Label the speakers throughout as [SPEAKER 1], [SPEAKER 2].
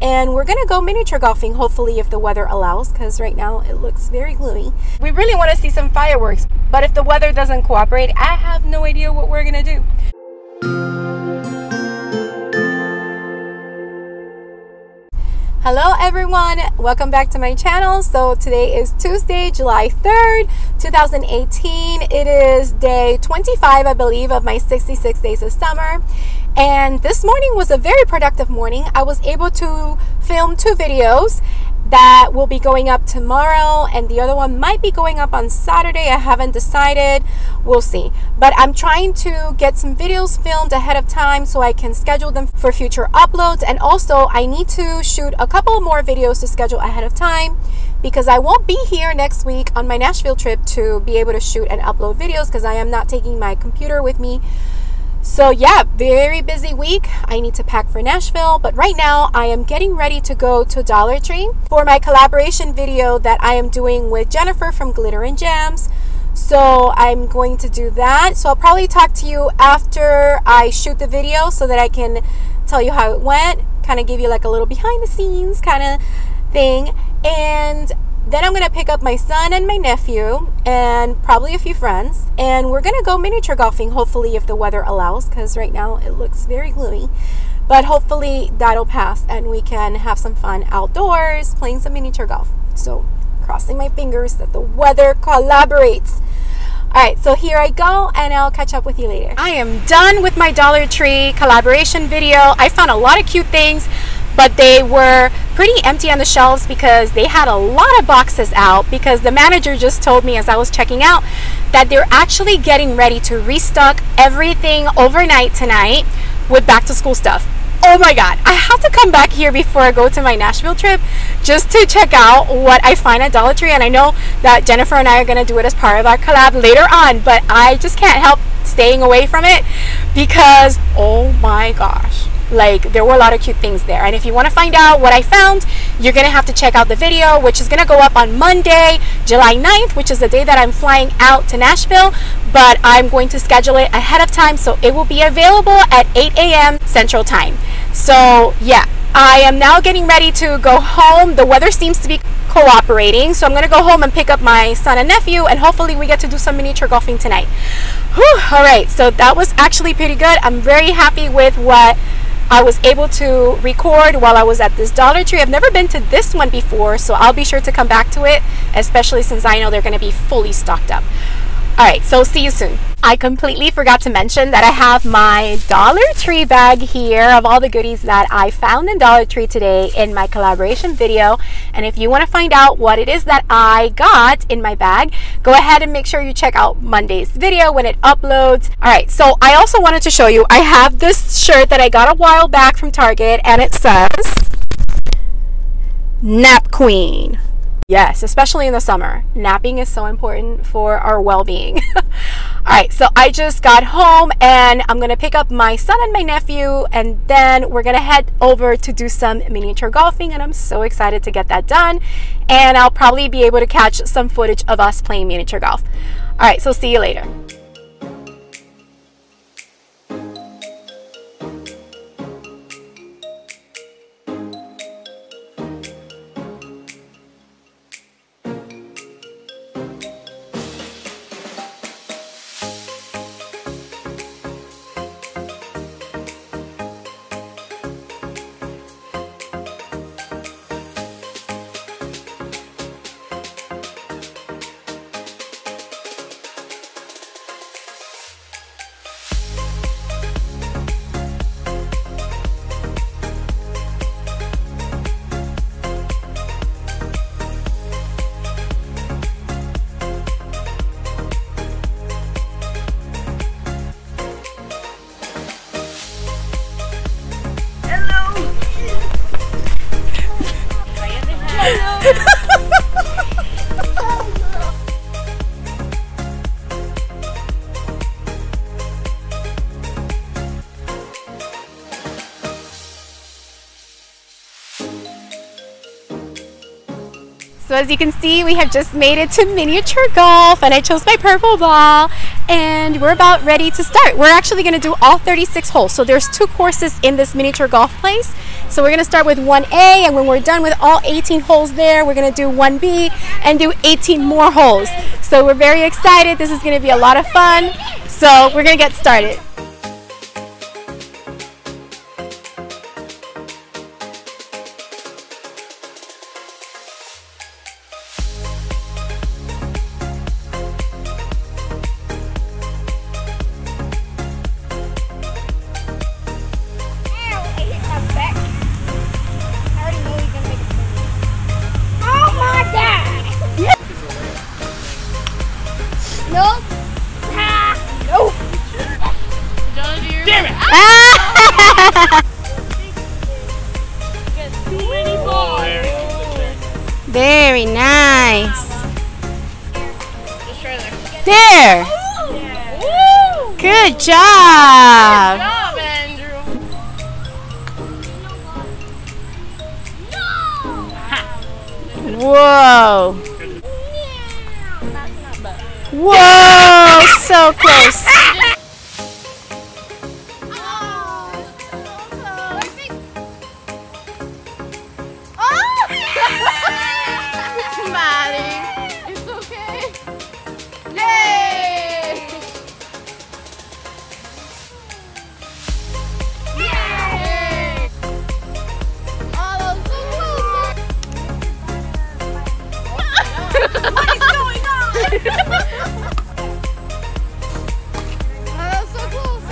[SPEAKER 1] and we're gonna go miniature golfing, hopefully, if the weather allows, because right now it looks very gloomy. We really want to see some fireworks, but if the weather doesn't cooperate, I have no idea what we're gonna do. Hello everyone, welcome back to my channel. So today is Tuesday, July 3rd, 2018. It is day 25, I believe, of my 66 days of summer. And this morning was a very productive morning. I was able to film 2 videos that will be going up tomorrow, and the other one might be going up on Saturday. I haven't decided, we'll see. But I'm trying to get some videos filmed ahead of time so I can schedule them for future uploads. And also I need to shoot a couple more videos to schedule ahead of time, because I won't be here next week on my Nashville trip to be able to shoot and upload videos, because I am not taking my computer with me. So yeah, very busy week. I need to pack for Nashville, but right now I am getting ready to go to Dollar Tree for my collaboration video that I am doing with Jennifer from Glitter and Jams. So I'm going to do that. So I'll probably talk to you after I shoot the video so that I can tell you how it went, kind of give you like a little behind the scenes kind of thing. And then I'm going to pick up my son and my nephew and probably a few friends, and we're going to go miniature golfing, hopefully, if the weather allows, because right now it looks very gloomy. But hopefully that'll pass and we can have some fun outdoors playing some miniature golf. So crossing my fingers that the weather collaborates. Alright, so here I go, and I'll catch up with you later. I am done with my Dollar Tree collaboration video. I found a lot of cute things, but they were pretty empty on the shelves because they had a lot of boxes out, because the manager just told me as I was checking out that they're actually getting ready to restock everything overnight tonight with back to school stuff. Oh my god, I have to come back here before I go to my Nashville trip just to check out what I find at Dollar Tree. And I know that Jennifer and I are going to do it as part of our collab later on, but I just can't help staying away from it because, oh my gosh, like there were a lot of cute things there. And if you want to find out what I found, you're going to have to check out the video, which is going to go up on Monday, July 9th, which is the day that I'm flying out to Nashville. But I'm going to schedule it ahead of time, so it will be available at 8 a.m. Central Time. So yeah, I am now getting ready to go home. The weather seems to be cooperating, so I'm going to go home and pick up my son and nephew, and hopefully we get to do some miniature golfing tonight. Whew, all right, so that was actually pretty good. I'm very happy with what I was able to record while I was at this Dollar Tree. I've never been to this one before, so I'll be sure to come back to it, especially since I know they're going to be fully stocked up. Alright, so see you soon. I completely forgot to mention that I have my Dollar Tree bag here of all the goodies that I found in Dollar Tree today in my collaboration video. And if you want to find out what it is that I got in my bag, go ahead and make sure you check out Monday's video when it uploads. Alright, so I also wanted to show you, I have this shirt that I got a while back from Target, and it says Nap Queen. Yes, especially in the summer. Napping is so important for our well-being. Alright, so I just got home and I'm going to pick up my son and my nephew, and then we're going to head over to do some miniature golfing, and I'm so excited to get that done. And I'll probably be able to catch some footage of us playing miniature golf. Alright, so see you later. So as you can see, we have just made it to miniature golf, and I chose my purple ball, and we're about ready to start. We're actually going to do all 36 holes. So there's 2 courses in this miniature golf place. So we're going to start with 1A, and when we're done with all 18 holes there, we're going to do 1B and do 18 more holes. So we're very excited. This is going to be a lot of fun. So we're going to get started.
[SPEAKER 2] Nope. Nope. Damn it! Too many balls.
[SPEAKER 1] Very nice.
[SPEAKER 2] Just try there.
[SPEAKER 1] There.
[SPEAKER 2] Woo!
[SPEAKER 1] Good job.
[SPEAKER 2] Good job, Andrew.
[SPEAKER 1] Whoa.
[SPEAKER 2] That's not bad.
[SPEAKER 1] Whoa, so close.
[SPEAKER 2] Maddie, it's okay. Yay! Yay! Oh, that was so close. What is going on? Oh, that was so close.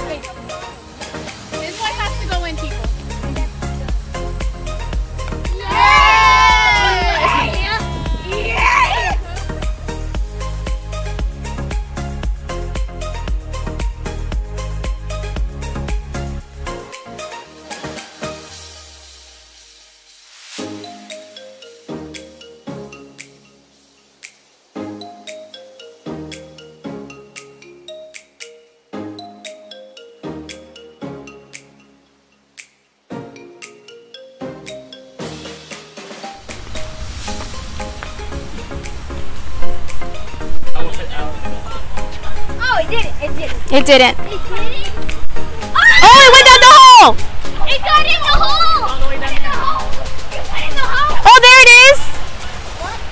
[SPEAKER 2] Wait. This one has to go in, people. Oh, it did it. It did it.
[SPEAKER 1] It didn't.
[SPEAKER 2] It did it.
[SPEAKER 1] Oh, it went down the hole.
[SPEAKER 2] It got in the hole. All the way down the hole. It went in the hole.
[SPEAKER 1] Oh, there it is.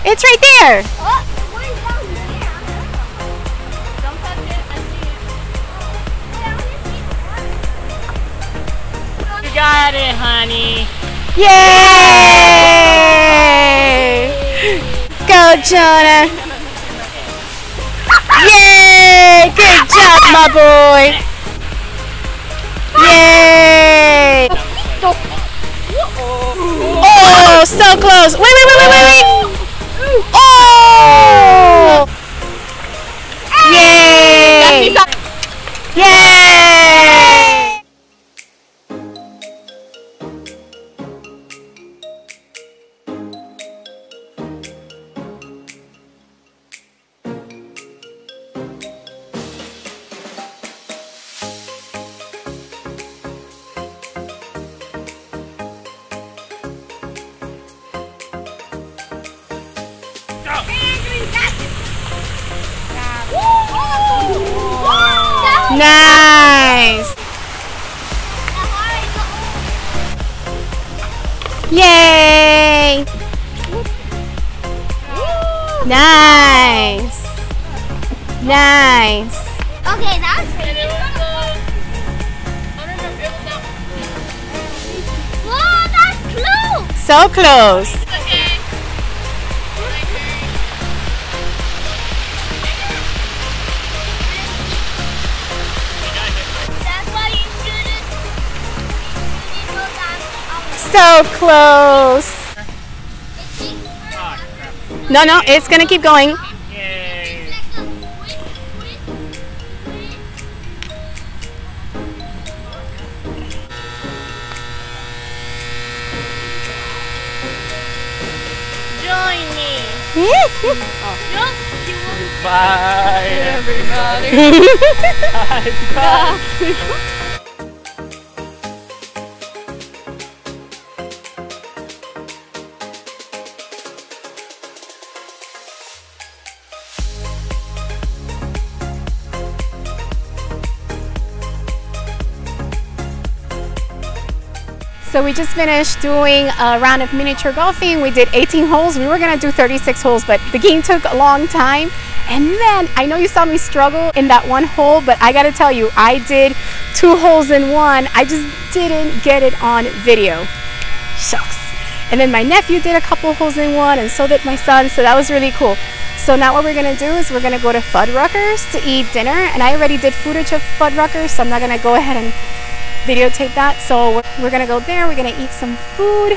[SPEAKER 1] It's right there.
[SPEAKER 2] Oh, it went down there. Don't touch it. I see it. You got it, honey.
[SPEAKER 1] Yay! Go, Jonah. Yay! Good job, my boy. Yay! Oh, so close. Wait. Oh! Yay! Yay! Nice! Yay! Nice! Nice!
[SPEAKER 2] Okay, that's it. Whoa, that's close.
[SPEAKER 1] So close!
[SPEAKER 2] Okay. That's why you shouldn't go down.
[SPEAKER 1] So close! No, it's gonna keep going.
[SPEAKER 2] Yay. Join me.
[SPEAKER 3] Bye,
[SPEAKER 2] everybody.
[SPEAKER 3] Bye.
[SPEAKER 1] So we just finished doing a round of miniature golfing. We did 18 holes. We were gonna do 36 holes, but the game took a long time. And then I know you saw me struggle in that one hole, but I gotta tell you, I did 2 holes in one. I just didn't get it on video. Shucks. And then my nephew did a couple holes in one, and so did my son, so that was really cool. So now what we're gonna do is we're gonna go to Fuddruckers to eat dinner, and I already did footage of Fuddruckers, so I'm not gonna go ahead and videotape that. So we're gonna go there, we're gonna eat some food,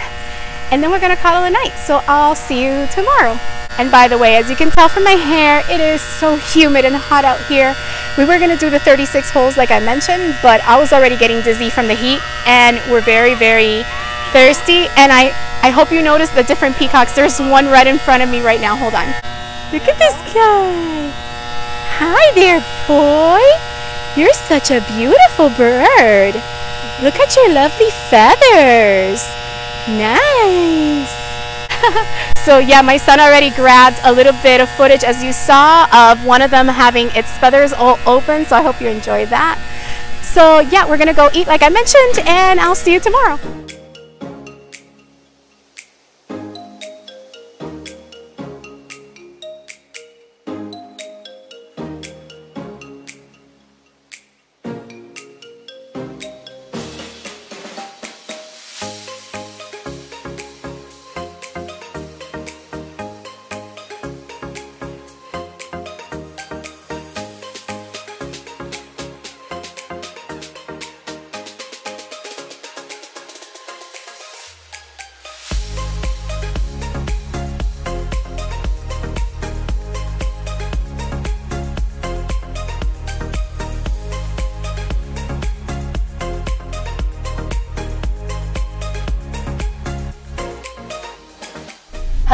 [SPEAKER 1] and then we're gonna call it a night. So I'll see you tomorrow. And by the way, as you can tell from my hair, it is so humid and hot out here. We were gonna do the 36 holes like I mentioned, but I was already getting dizzy from the heat, and we're very, very thirsty. And I hope you noticed the different peacocks. There's one right in front of me right now. Hold on. Look at this guy. Hi there, boy. You're such a beautiful bird. Look at your lovely feathers. Nice. So yeah, my son already grabbed a little bit of footage, as you saw, of one of them having its feathers all open. So I hope you enjoyed that. So yeah, we're gonna go eat like I mentioned, and I'll see you tomorrow.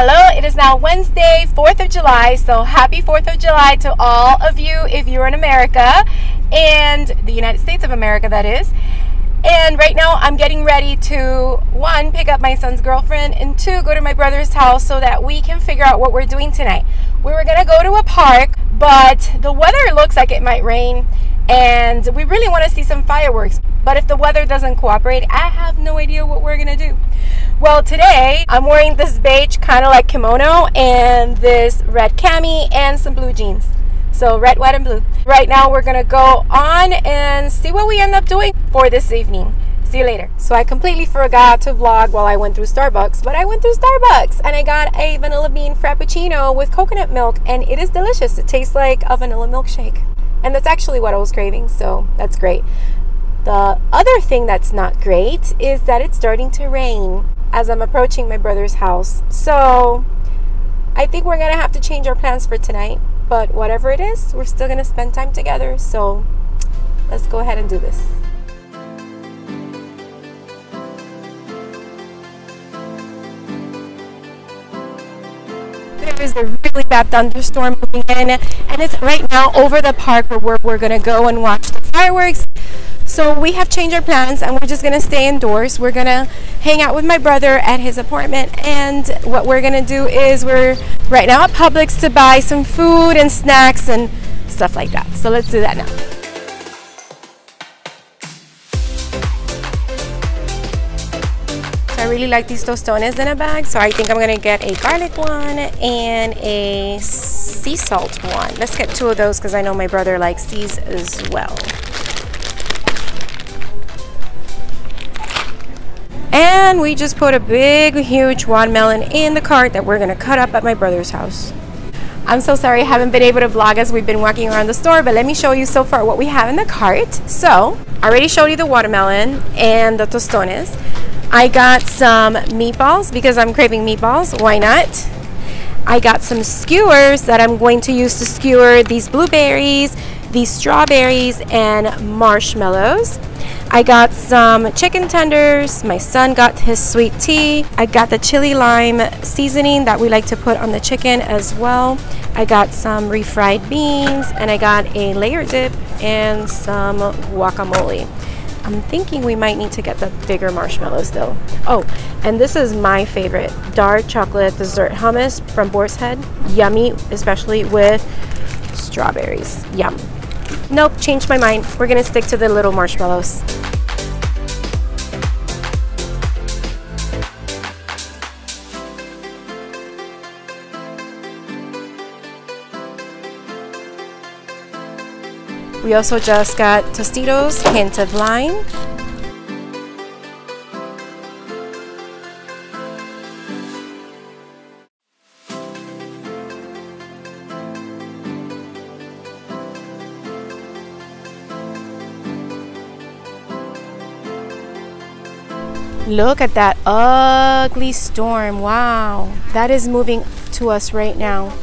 [SPEAKER 1] Hello, it is now Wednesday, 4th of July, so happy 4th of July to all of you if you're in America, and the United States of America, that is. And right now I'm getting ready to, 1, pick up my son's girlfriend, and 2, go to my brother's house so that we can figure out what we're doing tonight. We were gonna go to a park, but the weather looks like it might rain, and we really want to see some fireworks. But if the weather doesn't cooperate, I have no idea what we're gonna do. Well, today I'm wearing this beige kind of like kimono and this red cami and some blue jeans. So red, white, and blue. Right now we're gonna go on and see what we end up doing for this evening. See you later. So I completely forgot to vlog while I went through Starbucks, but I went through Starbucks and I got a vanilla bean frappuccino with coconut milk, and it is delicious. It tastes like a vanilla milkshake. And that's actually what I was craving, so that's great. The other thing that's not great is that it's starting to rain as I'm approaching my brother's house. So I think we're gonna have to change our plans for tonight, but whatever it is, we're still gonna spend time together. So let's go ahead and do this. There is a really bad thunderstorm moving in, and it's right now over the park where we're gonna go and watch the fireworks. So we have changed our plans and we're just gonna stay indoors. We're gonna hang out with my brother at his apartment, and what we're gonna do is we're right now at Publix to buy some food and snacks and stuff like that. So let's do that now. So I really like these tostones in a bag, so I think I'm gonna get a garlic one and a sea salt one. Let's get 2 of those because I know my brother likes these as well. And we just put a big, huge watermelon in the cart that we're gonna cut up at my brother's house. I'm so sorry I haven't been able to vlog as we've been walking around the store, but let me show you so far what we have in the cart. So, I already showed you the watermelon and the tostones. I got some meatballs because I'm craving meatballs. Why not? I got some skewers that I'm going to use to skewer these blueberries, these strawberries, and marshmallows. I got some chicken tenders. My son got his sweet tea. I got the chili lime seasoning that we like to put on the chicken as well. I got some refried beans, and I got a layer dip and some guacamole. I'm thinking we might need to get the bigger marshmallows though. Oh, and this is my favorite, dark chocolate dessert hummus from Boar's Head. Yummy, especially with strawberries. Yum. Nope, changed my mind. We're gonna stick to the little marshmallows. We also just got Tostitos, hint of lime. Look at that ugly storm. Wow, that is moving to us right now.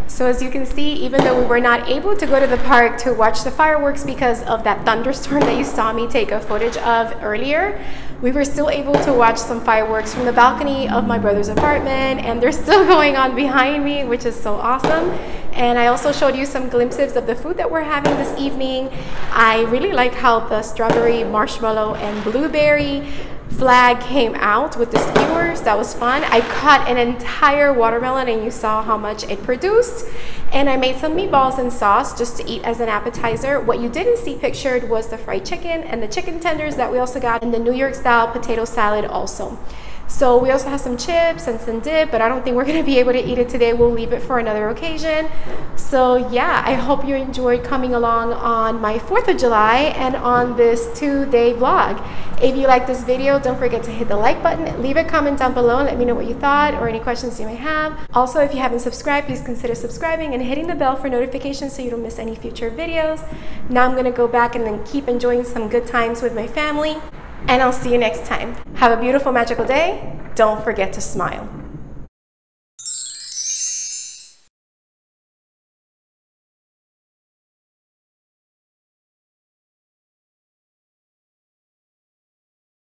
[SPEAKER 1] So as you can see, even though we were not able to go to the park to watch the fireworks because of that thunderstorm that you saw me take a footage of earlier, we were still able to watch some fireworks from the balcony of my brother's apartment, and they're still going on behind me, which is so awesome. And I also showed you some glimpses of the food that we're having this evening. I really like how the strawberry, marshmallow, and blueberry flag came out with the skewers. That was fun. I cut an entire watermelon and you saw how much it produced. And I made some meatballs and sauce just to eat as an appetizer. What you didn't see pictured was the fried chicken and the chicken tenders that we also got, and the New York style potato salad also. So we also have some chips and some dip, but I don't think we're going to be able to eat it today. We'll leave it for another occasion. So yeah, I hope you enjoyed coming along on my 4th of July and on this 2-day vlog. If you like this video, don't forget to hit the like button, leave a comment down below and let me know what you thought or any questions you may have. Also, if you haven't subscribed, please consider subscribing and hitting the bell for notifications so you don't miss any future videos. Now I'm going to go back and then keep enjoying some good times with my family. And I'll see you next time. Have a beautiful, magical day. Don't forget to smile.